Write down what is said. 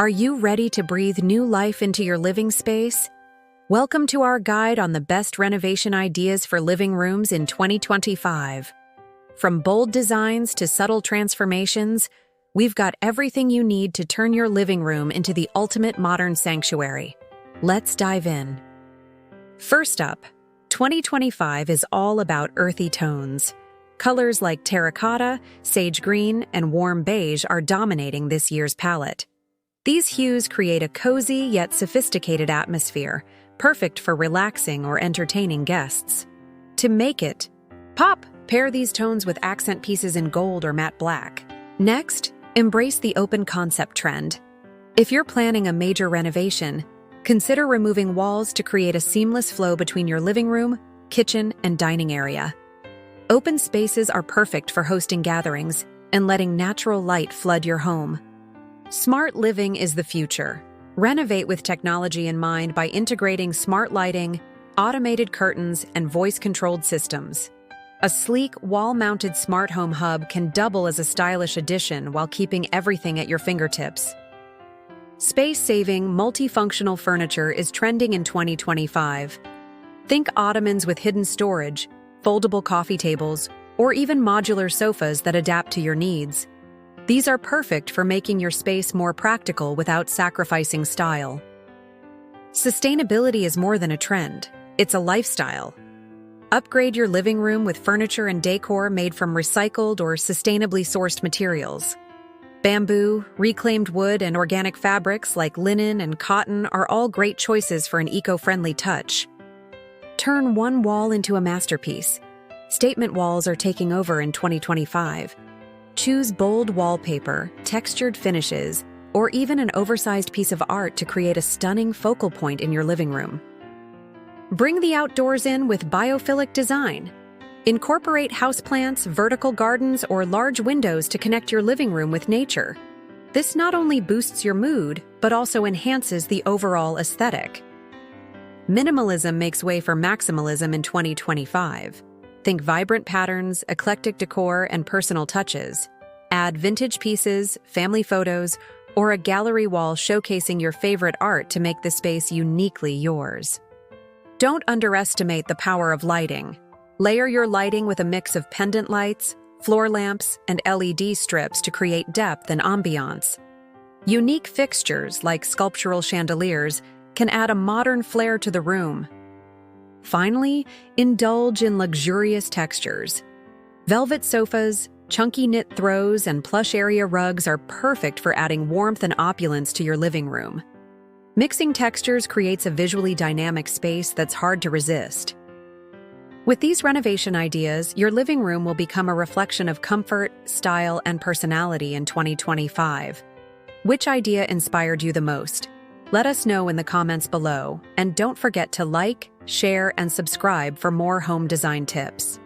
Are you ready to breathe new life into your living space? Welcome to our guide on the best renovation ideas for living rooms in 2025. From bold designs to subtle transformations, we've got everything you need to turn your living room into the ultimate modern sanctuary. Let's dive in. First up, 2025 is all about earthy tones. Colors like terracotta, sage green, and warm beige are dominating this year's palette. These hues create a cozy yet sophisticated atmosphere, perfect for relaxing or entertaining guests. To make it pop, pair these tones with accent pieces in gold or matte black. Next, embrace the open concept trend. If you're planning a major renovation, consider removing walls to create a seamless flow between your living room, kitchen, and dining area. Open spaces are perfect for hosting gatherings and letting natural light flood your home. Smart living is the future. Renovate with technology in mind by integrating smart lighting, automated curtains, and voice-controlled systems. A sleek, wall-mounted smart home hub can double as a stylish addition while keeping everything at your fingertips. Space-saving, multifunctional furniture is trending in 2025. Think ottomans with hidden storage, foldable coffee tables, or even modular sofas that adapt to your needs. These are perfect for making your space more practical without sacrificing style. Sustainability is more than a trend, it's a lifestyle. Upgrade your living room with furniture and decor made from recycled or sustainably sourced materials. Bamboo, reclaimed wood, and organic fabrics like linen and cotton are all great choices for an eco-friendly touch. Turn one wall into a masterpiece. Statement walls are taking over in 2025. Choose bold wallpaper, textured finishes, or even an oversized piece of art to create a stunning focal point in your living room. Bring the outdoors in with Biophilic design. Incorporate houseplants, vertical gardens, or large windows to connect your living room with nature. This not only boosts your mood, but also enhances the overall aesthetic. Minimalism makes way for maximalism in 2025. Think vibrant patterns, eclectic decor, and personal touches. Add vintage pieces, family photos, or a gallery wall showcasing your favorite art to make the space uniquely yours. Don't underestimate the power of lighting. Layer your lighting with a mix of pendant lights, floor lamps, and LED strips to create depth and ambiance. Unique fixtures like sculptural chandeliers can add a modern flair to the room. Finally, indulge in luxurious textures. Velvet sofas, chunky knit throws, and plush area rugs are perfect for adding warmth and opulence to your living room. Mixing textures creates a visually dynamic space that's hard to resist. With these renovation ideas, your living room will become a reflection of comfort, style, and personality in 2025. Which idea inspired you the most? Let us know in the comments below, and don't forget to like, share, and subscribe for more home design tips.